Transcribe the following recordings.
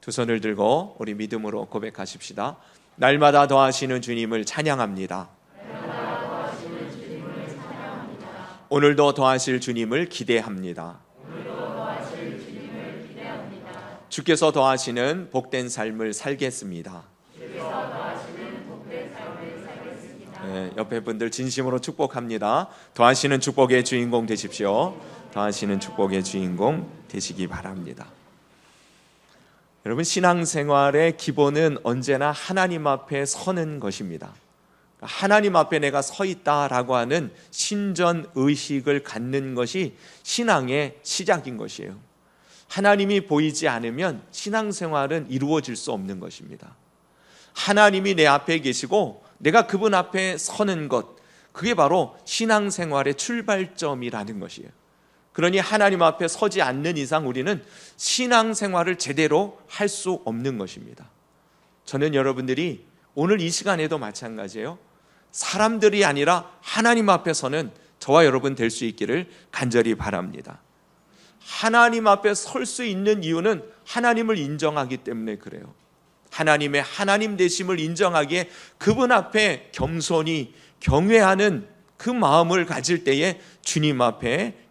두 손을 들고 우리 믿음으로 고백하십시다. 날마다 더하시는 주님을 찬양합니다. 오늘도 더하실 주님을 기대합니다. 주께서 더하시는 복된 삶을 살겠습니다. 네, 옆에 분들 진심으로 축복합니다. 더하시는 축복의 주인공 되십시오. 더하시는 축복의 주인공 되시기 바랍니다. 여러분, 신앙생활의 기본은 언제나 하나님 앞에 서는 것입니다. 하나님 앞에 내가 서 있다라고 하는 신전 의식을 갖는 것이 신앙의 시작인 것이에요. 하나님이 보이지 않으면 신앙생활은 이루어질 수 없는 것입니다. 하나님이 내 앞에 계시고 내가 그분 앞에 서는 것, 그게 바로 신앙생활의 출발점이라는 것이에요. 그러니 하나님 앞에 서지 않는 이상 우리는 신앙생활을 제대로 할 수 없는 것입니다. 저는 여러분들이 오늘 이 시간에도 마찬가지예요. 사람들이 아니라 하나님 앞에 서는 저와 여러분 될 수 있기를 간절히 바랍니다. 하나님 앞에 설 수 있는 이유는 하나님을 인정하기 때문에 그래요. 하나님의 하나님 되심을 인정하기에 그분 앞에 겸손히 경외하는 그 마음을 가질 때에 주님 앞에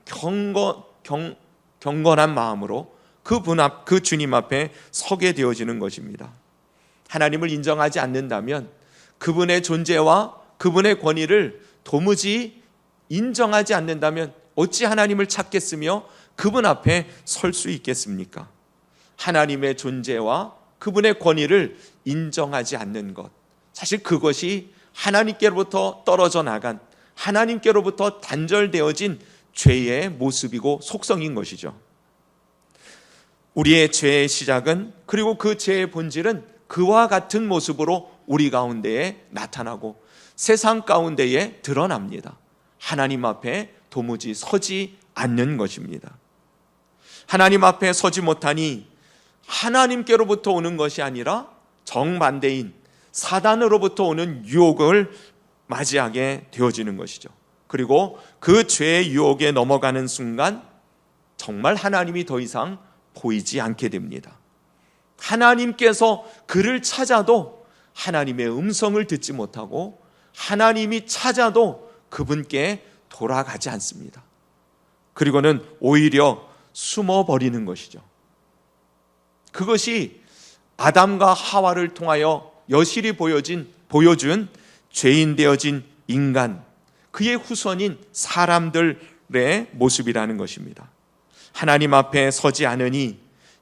경건한 마음으로 그 주님 앞에 서게 되어지는 것입니다. 하나님을 인정하지 않는다면 그분의 존재와 그분의 권위를 도무지 인정하지 않는다면 어찌 하나님을 찾겠으며 그분 앞에 설 수 있겠습니까? 하나님의 존재와 그분의 권위를 인정하지 않는 것, 사실 그것이 하나님께로부터 떨어져 나간, 하나님께로부터 단절되어진 죄의 모습이고 속성인 것이죠. 우리의 죄의 시작은, 그리고 그 죄의 본질은 그와 같은 모습으로 우리 가운데에 나타나고 세상 가운데에 드러납니다. 하나님 앞에 도무지 서지 않는 것입니다. 하나님 앞에 서지 못하니 하나님께로부터 오는 것이 아니라 정반대인 사단으로부터 오는 유혹을 맞이하게 되어지는 것이죠. 그리고 그 죄의 유혹에 넘어가는 순간 정말 하나님이 더 이상 보이지 않게 됩니다. 하나님께서 그를 찾아도 하나님의 음성을 듣지 못하고 하나님이 찾아도 그분께 돌아가지 않습니다. 그리고는 오히려 숨어버리는 것이죠. 그것이 아담과 하와를 통하여 여실히 보여준 죄인 되어진 인간, 그의 후손인 사람들의 모습이라는 것입니다. 하나님 앞에 서지 않으니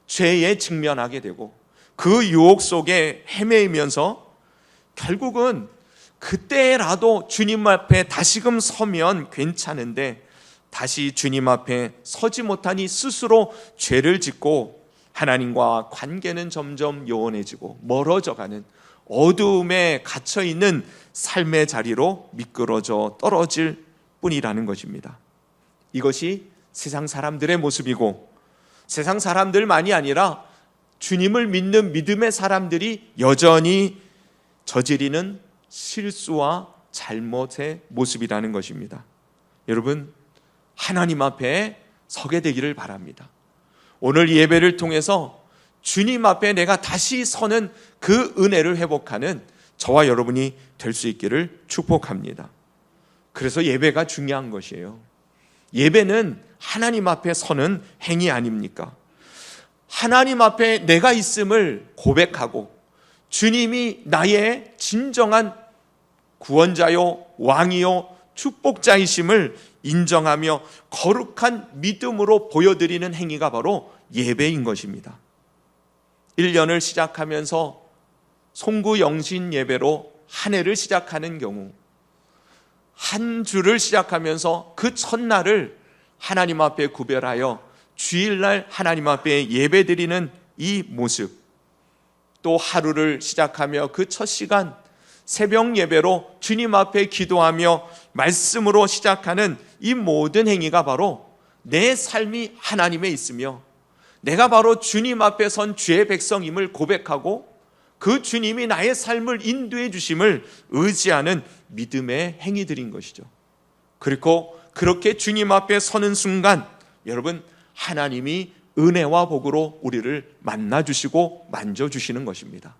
죄에 직면하게 되고 그 유혹 속에 헤매이면서 결국은 그때라도 주님 앞에 다시금 서면 괜찮은데 다시 주님 앞에 서지 못하니 스스로 죄를 짓고 하나님과 관계는 점점 요원해지고 멀어져가는 어두움에 갇혀있는 삶의 자리로 미끄러져 떨어질 뿐이라는 것입니다. 이것이 세상 사람들의 모습이고, 세상 사람들만이 아니라 주님을 믿는 믿음의 사람들이 여전히 저지르는 실수와 잘못의 모습이라는 것입니다. 여러분, 하나님 앞에 서게 되기를 바랍니다. 오늘 예배를 통해서 주님 앞에 내가 다시 서는 그 은혜를 회복하는 저와 여러분이 될 수 있기를 축복합니다. 그래서 예배가 중요한 것이에요. 예배는 하나님 앞에 서는 행위 아닙니까? 하나님 앞에 내가 있음을 고백하고 주님이 나의 진정한 구원자요 왕이요 축복자이심을 인정하며 거룩한 믿음으로 보여드리는 행위가 바로 예배인 것입니다. 1년을 시작하면서 송구영신 예배로 한 해를 시작하는 경우, 한 주를 시작하면서 그 첫날을 하나님 앞에 구별하여 주일날 하나님 앞에 예배드리는 이 모습, 또 하루를 시작하며 그 첫 시간 새벽 예배로 주님 앞에 기도하며 말씀으로 시작하는 이 모든 행위가 바로 내 삶이 하나님에 있으며 내가 바로 주님 앞에 선 주의 백성임을 고백하고 그 주님이 나의 삶을 인도해 주심을 의지하는 믿음의 행위들인 것이죠. 그리고 그렇게 주님 앞에 서는 순간 여러분, 하나님이 은혜와 복으로 우리를 만나주시고 만져주시는 것입니다.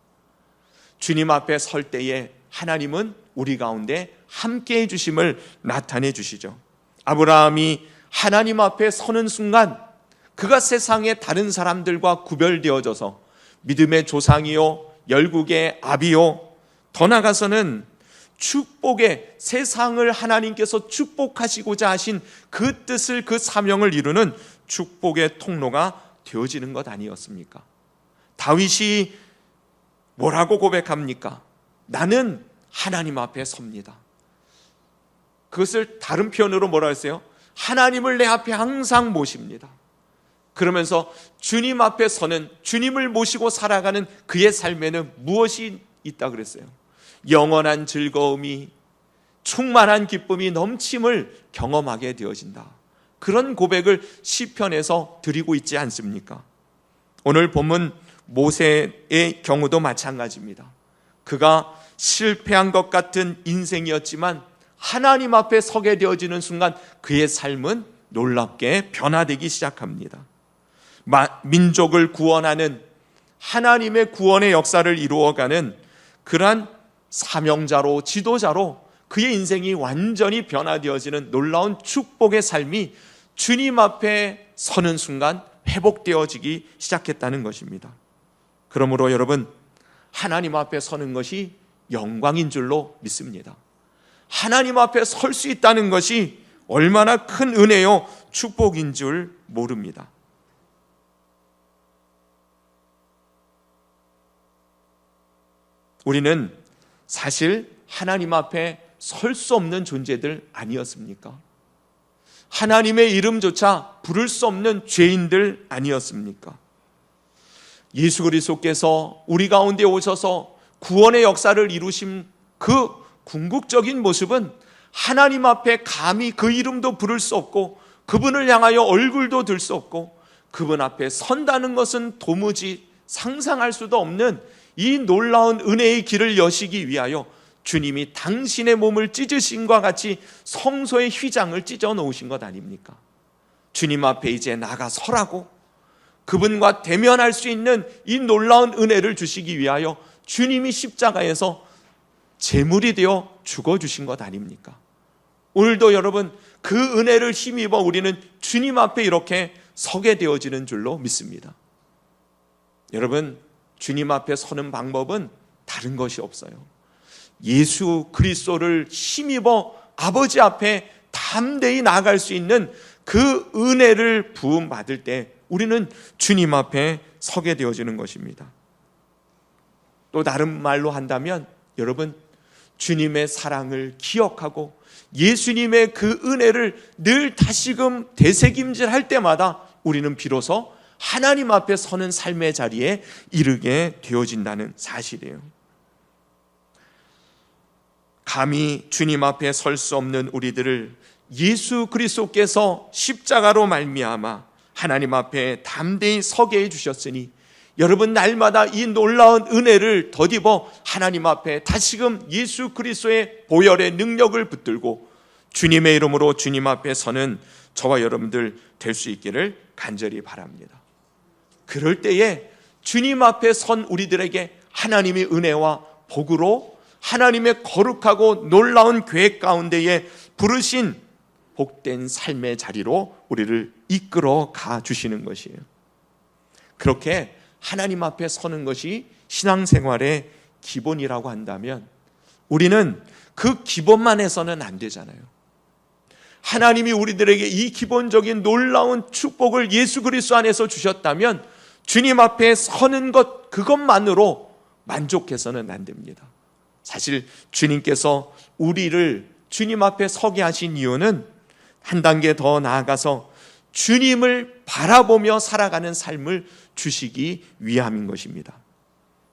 주님 앞에 설 때에 하나님은 우리 가운데 함께해 주심을 나타내 주시죠. 아브라함이 하나님 앞에 서는 순간 그가 세상의 다른 사람들과 구별되어져서 믿음의 조상이요 열국의 아비요, 더 나아가서는 축복의, 세상을 하나님께서 축복하시고자 하신 그 뜻을, 그 사명을 이루는 축복의 통로가 되어지는 것 아니었습니까? 다윗이 뭐라고 고백합니까? 나는 하나님 앞에 섭니다. 그것을 다른 표현으로 뭐라 했어요? 하나님을 내 앞에 항상 모십니다. 그러면서 주님 앞에 서는, 주님을 모시고 살아가는 그의 삶에는 무엇이 있다 그랬어요? 영원한 즐거움이, 충만한 기쁨이, 넘침을 경험하게 되어진다. 그런 고백을 시편에서 드리고 있지 않습니까? 오늘 본문 모세의 경우도 마찬가지입니다. 그가 실패한 것 같은 인생이었지만 하나님 앞에 서게 되어지는 순간 그의 삶은 놀랍게 변화되기 시작합니다. 민족을 구원하는, 하나님의 구원의 역사를 이루어가는 그러한 사명자로, 지도자로 그의 인생이 완전히 변화되어지는 놀라운 축복의 삶이 주님 앞에 서는 순간 회복되어지기 시작했다는 것입니다. 그러므로 여러분, 하나님 앞에 서는 것이 영광인 줄로 믿습니다. 하나님 앞에 설 수 있다는 것이 얼마나 큰 은혜요 축복인 줄 모릅니다. 우리는 사실 하나님 앞에 설 수 없는 존재들 아니었습니까? 하나님의 이름조차 부를 수 없는 죄인들 아니었습니까? 예수 그리스도께서 우리 가운데 오셔서 구원의 역사를 이루신 그 궁극적인 모습은 하나님 앞에 감히 그 이름도 부를 수 없고 그분을 향하여 얼굴도 들 수 없고 그분 앞에 선다는 것은 도무지 상상할 수도 없는 이 놀라운 은혜의 길을 여시기 위하여 주님이 당신의 몸을 찢으심과 같이 성소의 휘장을 찢어 놓으신 것 아닙니까? 주님 앞에 이제 나가 서라고, 그분과 대면할 수 있는 이 놀라운 은혜를 주시기 위하여 주님이 십자가에서 제물이 되어 죽어주신 것 아닙니까? 오늘도 여러분, 그 은혜를 힘입어 우리는 주님 앞에 이렇게 서게 되어지는 줄로 믿습니다. 여러분, 주님 앞에 서는 방법은 다른 것이 없어요. 예수 그리스도를 힘입어 아버지 앞에 담대히 나아갈 수 있는 그 은혜를 부음받을 때 우리는 주님 앞에 서게 되어지는 것입니다. 또 다른 말로 한다면 여러분, 주님의 사랑을 기억하고 예수님의 그 은혜를 늘 다시금 되새김질할 때마다 우리는 비로소 하나님 앞에 서는 삶의 자리에 이르게 되어진다는 사실이에요. 감히 주님 앞에 설 수 없는 우리들을 예수 그리스도께서 십자가로 말미암아 하나님 앞에 담대히 서게 해주셨으니 여러분, 날마다 이 놀라운 은혜를 덧입어 하나님 앞에 다시금 예수 그리스도의 보혈의 능력을 붙들고 주님의 이름으로 주님 앞에 서는 저와 여러분들 될 수 있기를 간절히 바랍니다. 그럴 때에 주님 앞에 선 우리들에게 하나님의 은혜와 복으로 하나님의 거룩하고 놀라운 계획 가운데에 부르신 복된 삶의 자리로 우리를 이끌어 가 주시는 것이에요. 그렇게 하나님 앞에 서는 것이 신앙생활의 기본이라고 한다면 우리는 그 기본만 해서는 안 되잖아요. 하나님이 우리들에게 이 기본적인 놀라운 축복을 예수 그리스도 안에서 주셨다면 주님 앞에 서는 것, 그것만으로 만족해서는 안 됩니다. 사실 주님께서 우리를 주님 앞에 서게 하신 이유는 한 단계 더 나아가서 주님을 바라보며 살아가는 삶을 주시기 위함인 것입니다.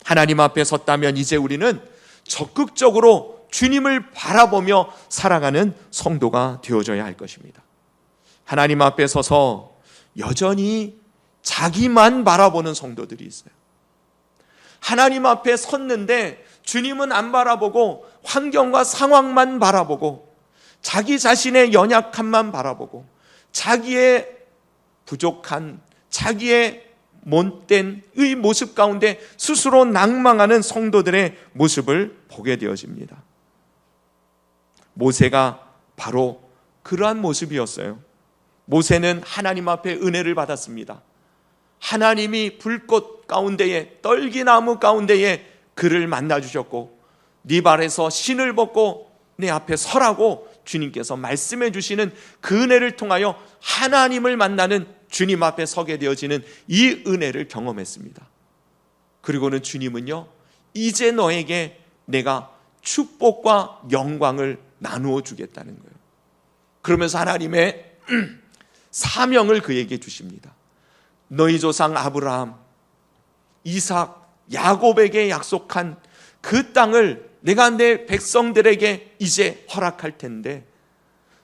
하나님 앞에 섰다면 이제 우리는 적극적으로 주님을 바라보며 살아가는 성도가 되어져야 할 것입니다. 하나님 앞에 서서 여전히 자기만 바라보는 성도들이 있어요. 하나님 앞에 섰는데 주님은 안 바라보고 환경과 상황만 바라보고 자기 자신의 연약함만 바라보고 자기의 부족한 자기의 못된 의 모습 가운데 스스로 낭망하는 성도들의 모습을 보게 되어집니다. 모세가 바로 그러한 모습이었어요. 모세는 하나님 앞에 은혜를 받았습니다. 하나님이 불꽃 가운데에, 떨기나무 가운데에 그를 만나주셨고, 네 발에서 신을 벗고 내 앞에 서라고 주님께서 말씀해 주시는 그 은혜를 통하여 하나님을 만나는 주님 앞에 서게 되어지는 이 은혜를 경험했습니다. 그리고는 주님은요, 이제 너에게 내가 축복과 영광을 나누어 주겠다는 거예요. 그러면서 하나님의 사명을 그에게 주십니다. 너희 조상 아브라함, 이삭, 야곱에게 약속한 그 땅을 내가 내 백성들에게 이제 허락할 텐데,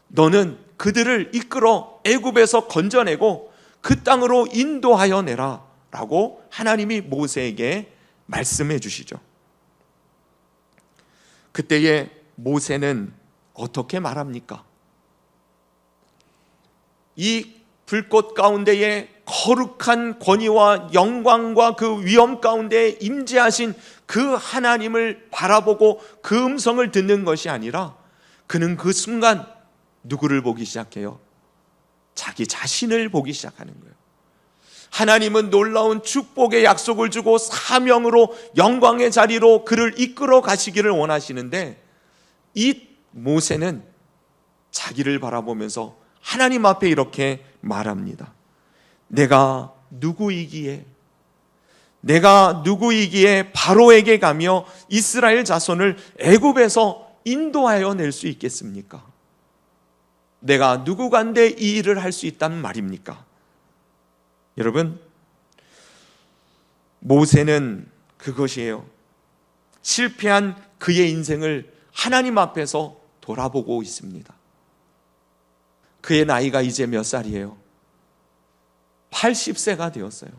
너는 그들을 이끌어 애굽에서 건져내고 그 땅으로 인도하여 내라 라고 하나님이 모세에게 말씀해 주시죠. 그때에 모세는 어떻게 말합니까? 이 불꽃 가운데에 거룩한 권위와 영광과 그 위엄 가운데 임재하신 그 하나님을 바라보고 그 음성을 듣는 것이 아니라, 그는 그 순간 누구를 보기 시작해요? 자기 자신을 보기 시작하는 거예요. 하나님은 놀라운 축복의 약속을 주고 사명으로 영광의 자리로 그를 이끌어 가시기를 원하시는데, 이 모세는 자기를 바라보면서 하나님 앞에 이렇게 말합니다. 내가 누구이기에 바로에게 가며 이스라엘 자손을 애굽에서 인도하여 낼 수 있겠습니까? 내가 누구간데 이 일을 할 수 있단 말입니까? 여러분, 모세는 그것이에요. 실패한 그의 인생을 하나님 앞에서 돌아보고 있습니다. 그의 나이가 이제 몇 살이에요? 80세가 되었어요.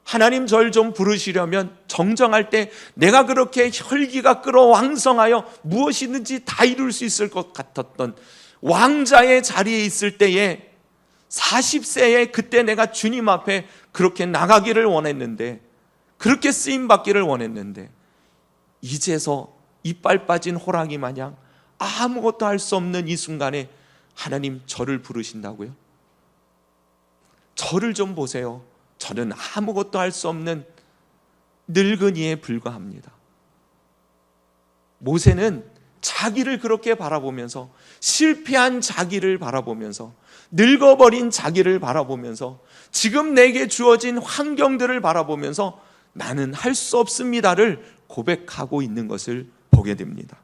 하나님 절 좀 부르시려면 정정할 때 내가 그렇게 혈기가 끓어 왕성하여 무엇이든지 다 이룰 수 있을 것 같았던 왕자의 자리에 있을 때에 40세에 그때 내가 주님 앞에 그렇게 나가기를 원했는데, 그렇게 쓰임받기를 원했는데, 이제서 이빨 빠진 호랑이 마냥 아무것도 할 수 없는 이 순간에 하나님 저를 부르신다고요? 저를 좀 보세요. 저는 아무것도 할 수 없는 늙은이에 불과합니다. 모세는 자기를 그렇게 바라보면서, 실패한 자기를 바라보면서, 늙어버린 자기를 바라보면서, 지금 내게 주어진 환경들을 바라보면서 나는 할 수 없습니다를 고백하고 있는 것을 보게 됩니다.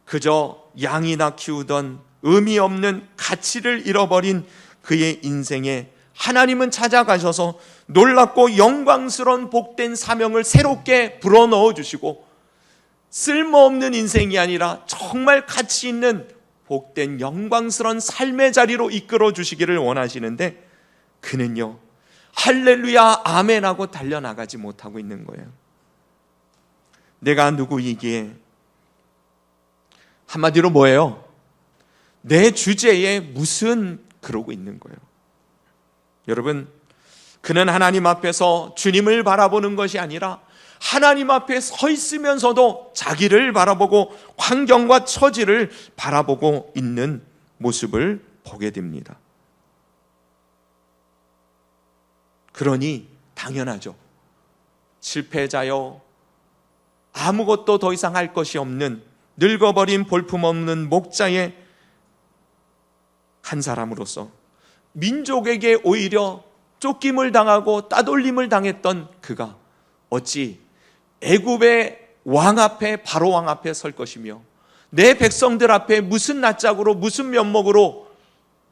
그저 양이나 키우던 의미 없는 가치를 잃어버린 그의 인생에 하나님은 찾아가셔서 놀랍고 영광스러운 복된 사명을 새롭게 불어넣어 주시고, 쓸모없는 인생이 아니라 정말 가치 있는 복된 영광스러운 삶의 자리로 이끌어 주시기를 원하시는데, 그는요 할렐루야 아멘 하고 달려나가지 못하고 있는 거예요. 내가 누구이기에, 한마디로 뭐예요? 내 주제에 무슨 그러고 있는 거예요. 여러분, 그는 하나님 앞에서 주님을 바라보는 것이 아니라 하나님 앞에 서 있으면서도 자기를 바라보고 환경과 처지를 바라보고 있는 모습을 보게 됩니다. 그러니 당연하죠. 실패자여, 아무것도 더 이상 할 것이 없는 늙어버린 볼품없는 목자의 한 사람으로서 민족에게 오히려 쫓김을 당하고 따돌림을 당했던 그가 어찌 애굽의 왕 앞에, 바로 왕 앞에 설 것이며 내 백성들 앞에 무슨 낯짝으로, 무슨 면목으로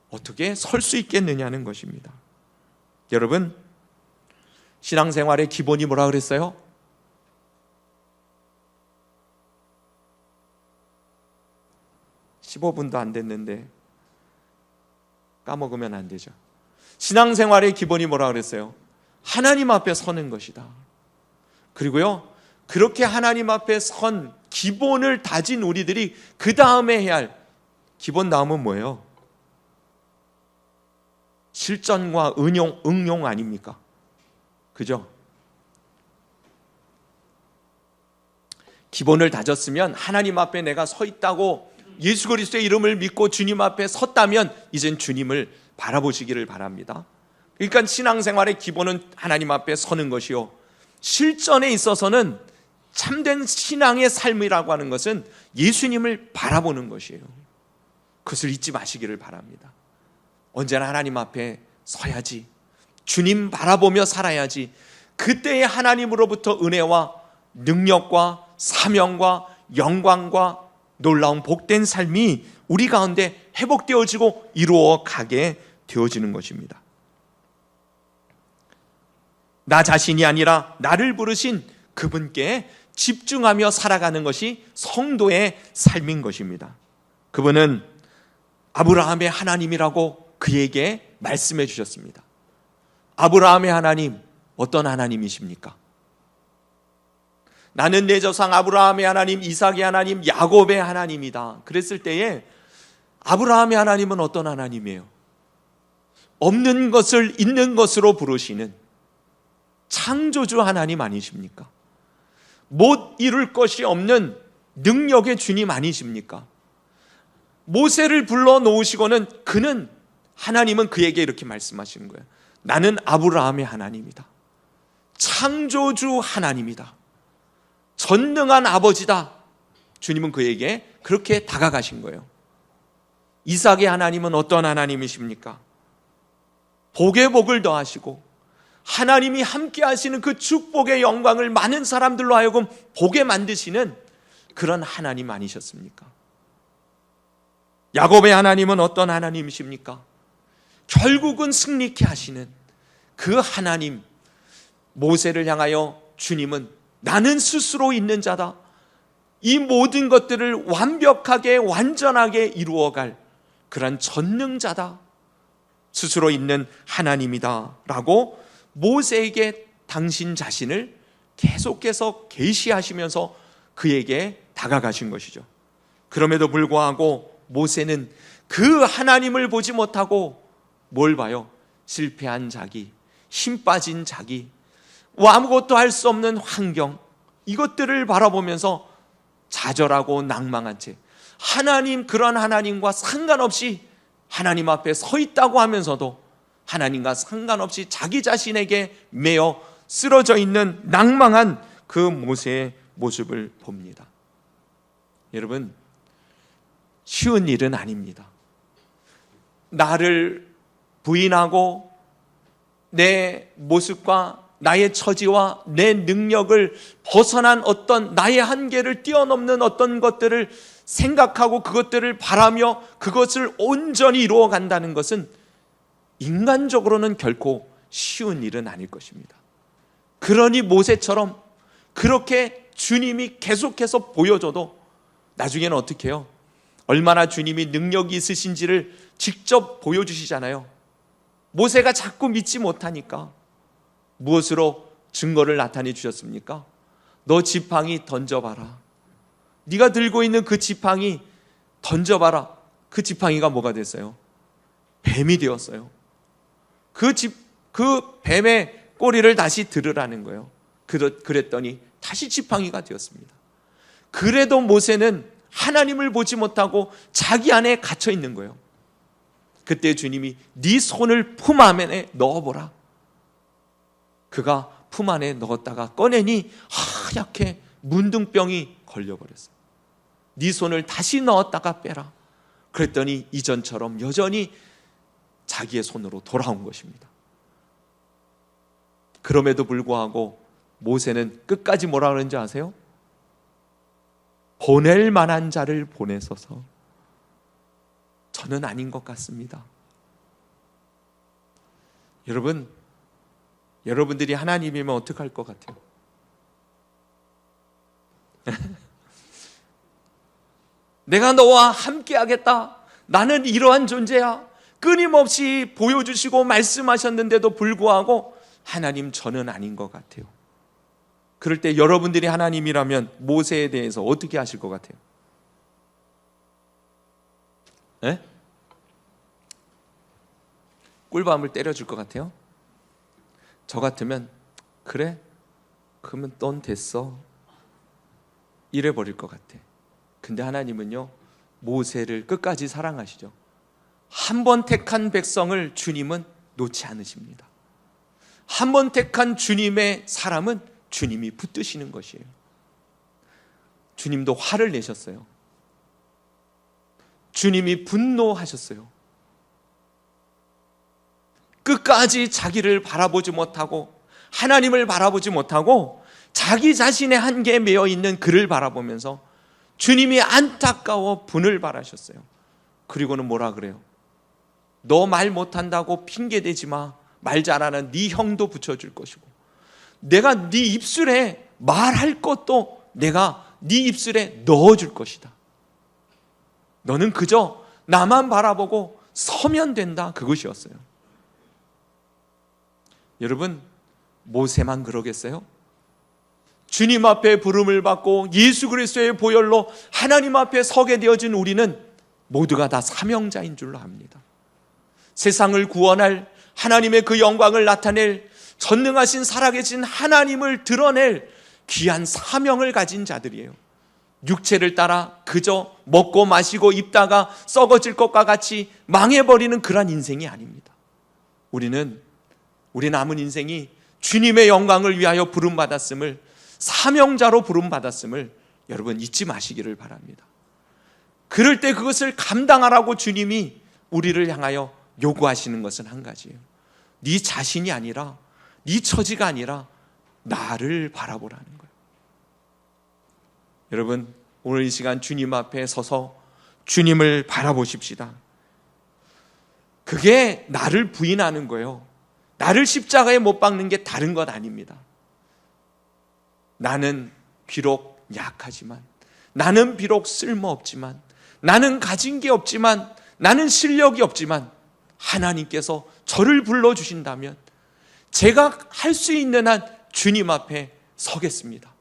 어떻게 설 수 있겠느냐는 것입니다. 여러분, 신앙생활의 기본이 뭐라 그랬어요? (15분도) 안 됐는데 까먹으면 안 되죠. 신앙생활의 기본이 뭐라 그랬어요? 하나님 앞에 서는 것이다. 그리고요, 그렇게 하나님 앞에 선 기본을 다진 우리들이 그 다음에 해야 할 기본 다음은 뭐예요? 실전과 응용 아닙니까? 그죠? 기본을 다졌으면, 하나님 앞에 내가 서 있다고 예수 그리스도의 이름을 믿고 주님 앞에 섰다면 이젠 주님을 바라보시기를 바랍니다. 그러니까 신앙생활의 기본은 하나님 앞에 서는 것이요, 실전에 있어서는 참된 신앙의 삶이라고 하는 것은 예수님을 바라보는 것이에요. 그것을 잊지 마시기를 바랍니다. 언제나 하나님 앞에 서야지, 주님 바라보며 살아야지, 그때의 하나님으로부터 은혜와 능력과 사명과 영광과 놀라운 복된 삶이 우리 가운데 회복되어지고 이루어 가게 되어지는 것입니다. 나 자신이 아니라 나를 부르신 그분께 집중하며 살아가는 것이 성도의 삶인 것입니다. 그분은 아브라함의 하나님이라고 그에게 말씀해 주셨습니다. 아브라함의 하나님, 어떤 하나님이십니까? 나는 내 조상 아브라함의 하나님, 이삭의 하나님, 야곱의 하나님이다. 그랬을 때에 아브라함의 하나님은 어떤 하나님이에요? 없는 것을 있는 것으로 부르시는 창조주 하나님 아니십니까? 못 이룰 것이 없는 능력의 주님 아니십니까? 모세를 불러 놓으시고는 하나님은 그에게 이렇게 말씀하시는 거예요. 나는 아브라함의 하나님이다. 창조주 하나님이다. 전능한 아버지다. 주님은 그에게 그렇게 다가가신 거예요. 이삭의 하나님은 어떤 하나님이십니까? 복에 복을 더하시고 하나님이 함께 하시는 그 축복의 영광을 많은 사람들로 하여금 보게 만드시는 그런 하나님 아니셨습니까? 야곱의 하나님은 어떤 하나님이십니까? 결국은 승리케 하시는 그 하나님. 모세를 향하여 주님은 나는 스스로 있는 자다. 이 모든 것들을 완벽하게 완전하게 이루어갈 그런 전능자다. 스스로 있는 하나님이다 라고 모세에게 당신 자신을 계속해서 계시하시면서 그에게 다가가신 것이죠. 그럼에도 불구하고 모세는 그 하나님을 보지 못하고 뭘 봐요? 실패한 자기, 힘 빠진 자기, 아무것도 할 수 없는 환경, 이것들을 바라보면서 좌절하고 낭망한 채 하나님, 그런 하나님과 상관없이 하나님 앞에 서 있다고 하면서도 하나님과 상관없이 자기 자신에게 매여 쓰러져 있는 낭망한 그 모세의 모습을 봅니다. 여러분, 쉬운 일은 아닙니다. 나를 부인하고 내 모습과 나의 처지와 내 능력을 벗어난 어떤 나의 한계를 뛰어넘는 어떤 것들을 생각하고 그것들을 바라며 그것을 온전히 이루어 간다는 것은 인간적으로는 결코 쉬운 일은 아닐 것입니다. 그러니 모세처럼 그렇게 주님이 계속해서 보여줘도 나중에는 어떻게 해요? 얼마나 주님이 능력이 있으신지를 직접 보여주시잖아요. 모세가 자꾸 믿지 못하니까 무엇으로 증거를 나타내 주셨습니까? 너 지팡이 던져봐라. 네가 들고 있는 그 지팡이 던져봐라. 그 지팡이가 뭐가 됐어요? 뱀이 되었어요. 그 뱀의 꼬리를 다시 들으라는 거예요. 그랬더니 다시 지팡이가 되었습니다. 그래도 모세는 하나님을 보지 못하고 자기 안에 갇혀 있는 거예요. 그때 주님이 네 손을 품 안에 넣어보라. 그가 품 안에 넣었다가 꺼내니 하얗게 문둥병이 걸려버렸어요. 네 손을 다시 넣었다가 빼라. 그랬더니 이전처럼 여전히 자기의 손으로 돌아온 것입니다. 그럼에도 불구하고 모세는 끝까지 뭐라 그러는지 아세요? 보낼 만한 자를 보내소서. 저는 아닌 것 같습니다. 여러분들이 하나님이면 어떡할 것 같아요? 내가 너와 함께 하겠다. 나는 이러한 존재야. 끊임없이 보여주시고 말씀하셨는데도 불구하고 하나님, 저는 아닌 것 같아요. 그럴 때 여러분들이 하나님이라면 모세에 대해서 어떻게 하실 것 같아요? 네? 꿀밤을 때려줄 것 같아요? 저 같으면 그래? 그러면 넌 됐어 이래 버릴 것 같아. 근데 하나님은요, 모세를 끝까지 사랑하시죠. 한 번 택한 백성을 주님은 놓지 않으십니다. 한 번 택한 주님의 사람은 주님이 붙드시는 것이에요. 주님도 화를 내셨어요. 주님이 분노하셨어요. 끝까지 자기를 바라보지 못하고 하나님을 바라보지 못하고 자기 자신의 한계에 매여 있는 그를 바라보면서 주님이 안타까워 분을 발하셨어요. 그리고는 뭐라 그래요? 너 말 못한다고 핑계대지 마. 말 잘하는 네 형도 붙여줄 것이고, 내가 네 입술에 말할 것도 내가 네 입술에 넣어줄 것이다. 너는 그저 나만 바라보고 서면 된다. 그것이었어요. 여러분, 모세만 그러겠어요? 주님 앞에 부름을 받고 예수 그리스도의 보혈로 하나님 앞에 서게 되어진 우리는 모두가 다 사명자인 줄로 압니다. 세상을 구원할 하나님의 그 영광을 나타낼 전능하신 살아계신 하나님을 드러낼 귀한 사명을 가진 자들이에요. 육체를 따라 그저 먹고 마시고 입다가 썩어질 것과 같이 망해버리는 그런 인생이 아닙니다. 우리는 우리 남은 인생이 주님의 영광을 위하여 부름받았음을, 사명자로 부름받았음을 여러분 잊지 마시기를 바랍니다. 그럴 때 그것을 감당하라고 주님이 우리를 향하여 요구하시는 것은 한 가지예요. 네 자신이 아니라, 네 처지가 아니라 나를 바라보라는 거예요. 여러분, 오늘 이 시간 주님 앞에 서서 주님을 바라보십시다. 그게 나를 부인하는 거예요. 나를 십자가에 못 박는 게 다른 것 아닙니다. 나는 비록 약하지만, 나는 비록 쓸모없지만, 나는 가진 게 없지만, 나는 실력이 없지만 하나님께서 저를 불러주신다면 제가 할 수 있는 한 주님 앞에 서겠습니다.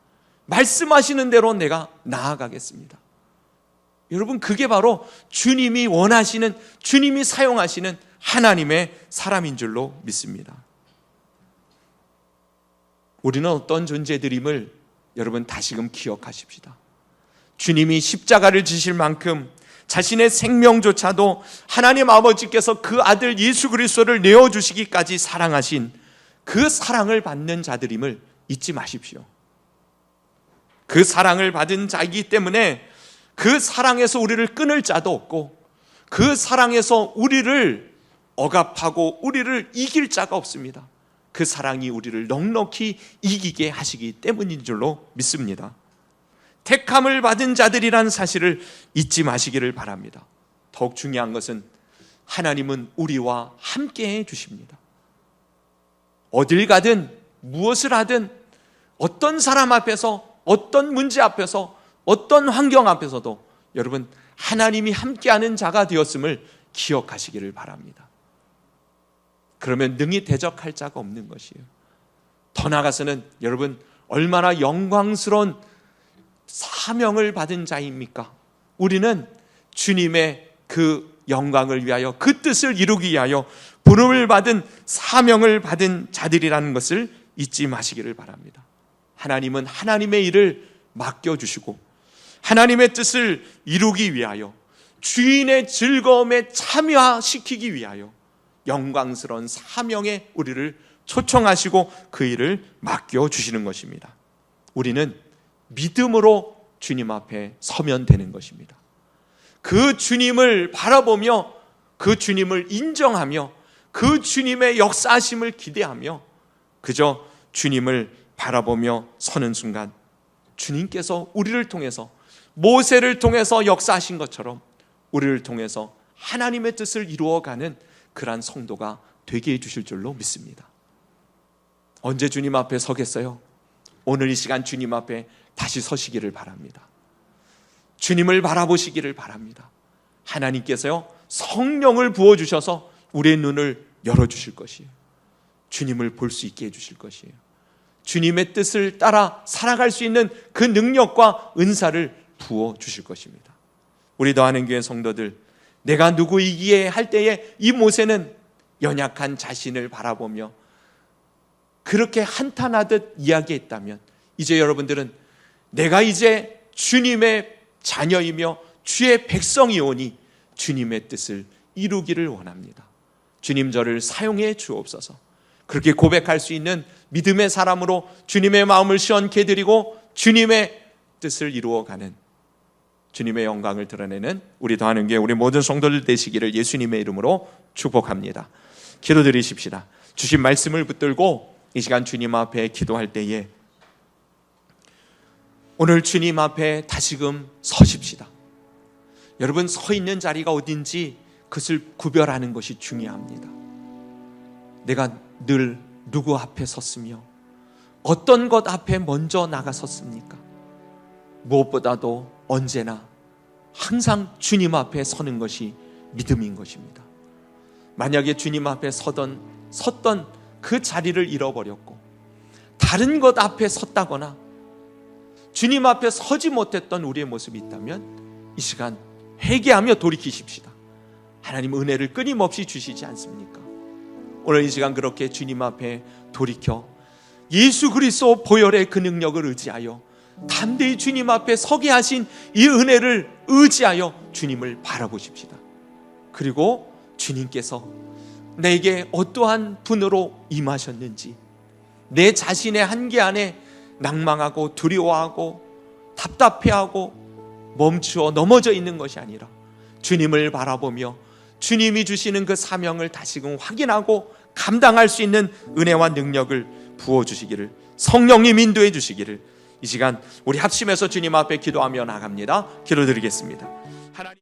말씀하시는 대로 내가 나아가겠습니다. 여러분, 그게 바로 주님이 원하시는, 주님이 사용하시는 하나님의 사람인 줄로 믿습니다. 우리는 어떤 존재들임을 여러분 다시금 기억하십시다. 주님이 십자가를 지실 만큼 자신의 생명조차도 하나님 아버지께서 그 아들 예수 그리스도를 내어주시기까지 사랑하신 그 사랑을 받는 자들임을 잊지 마십시오. 그 사랑을 받은 자이기 때문에 그 사랑에서 우리를 끊을 자도 없고, 그 사랑에서 우리를 억압하고 우리를 이길 자가 없습니다. 그 사랑이 우리를 넉넉히 이기게 하시기 때문인 줄로 믿습니다. 택함을 받은 자들이라는 사실을 잊지 마시기를 바랍니다. 더욱 중요한 것은 하나님은 우리와 함께 해 주십니다. 어딜 가든 무엇을 하든 어떤 사람 앞에서, 어떤 문제 앞에서, 어떤 환경 앞에서도 여러분 하나님이 함께하는 자가 되었음을 기억하시기를 바랍니다. 그러면 능히 대적할 자가 없는 것이에요. 더 나아가서는 여러분 얼마나 영광스러운 사명을 받은 자입니까? 우리는 주님의 그 영광을 위하여, 그 뜻을 이루기 위하여 부름을 받은, 사명을 받은 자들이라는 것을 잊지 마시기를 바랍니다. 하나님은 하나님의 일을 맡겨주시고 하나님의 뜻을 이루기 위하여, 주인의 즐거움에 참여시키기 위하여 영광스러운 사명에 우리를 초청하시고 그 일을 맡겨주시는 것입니다. 우리는 믿음으로 주님 앞에 서면 되는 것입니다. 그 주님을 바라보며, 그 주님을 인정하며, 그 주님의 역사하심을 기대하며 그저 주님을 바라보며 서는 순간 주님께서 우리를 통해서, 모세를 통해서 역사하신 것처럼 우리를 통해서 하나님의 뜻을 이루어가는 그러한 성도가 되게 해주실 줄로 믿습니다. 언제 주님 앞에 서겠어요? 오늘 이 시간 주님 앞에 다시 서시기를 바랍니다. 주님을 바라보시기를 바랍니다. 하나님께서요 성령을 부어주셔서 우리의 눈을 열어주실 것이에요. 주님을 볼 수 있게 해주실 것이에요. 주님의 뜻을 따라 살아갈 수 있는 그 능력과 은사를 부어주실 것입니다. 우리 더하는 교회 성도들, 내가 누구이기에 할 때에 이 모세는 연약한 자신을 바라보며 그렇게 한탄하듯 이야기했다면, 이제 여러분들은 내가 이제 주님의 자녀이며 주의 백성이오니 주님의 뜻을 이루기를 원합니다. 주님 저를 사용해 주옵소서. 그렇게 고백할 수 있는 믿음의 사람으로 주님의 마음을 시원케 드리고 주님의 뜻을 이루어가는, 주님의 영광을 드러내는 우리 더하는 게 우리 모든 성도들 되시기를 예수님의 이름으로 축복합니다. 기도드리십시다. 주신 말씀을 붙들고 이 시간 주님 앞에 기도할 때에 오늘 주님 앞에 다시금 서십시다. 여러분, 서 있는 자리가 어딘지 그것을 구별하는 것이 중요합니다. 내가 늘 누구 앞에 섰으며 어떤 것 앞에 먼저 나가섰습니까? 무엇보다도 언제나 항상 주님 앞에 서는 것이 믿음인 것입니다. 만약에 주님 앞에 섰던 그 자리를 잃어버렸고 다른 것 앞에 섰다거나 주님 앞에 서지 못했던 우리의 모습이 있다면 이 시간 회개하며 돌이키십시다. 하나님 은혜를 끊임없이 주시지 않습니까? 오늘 이 시간 그렇게 주님 앞에 돌이켜 예수 그리스도 보혈의 그 능력을 의지하여 담대히 주님 앞에 서게 하신 이 은혜를 의지하여 주님을 바라보십시다. 그리고 주님께서 내게 어떠한 분으로 임하셨는지, 내 자신의 한계 안에 낭망하고 두려워하고 답답해하고 멈추어 넘어져 있는 것이 아니라 주님을 바라보며 주님이 주시는 그 사명을 다시금 확인하고 감당할 수 있는 은혜와 능력을 부어주시기를, 성령님 인도해 주시기를 이 시간 우리 합심해서 주님 앞에 기도하며 나갑니다. 기도드리겠습니다.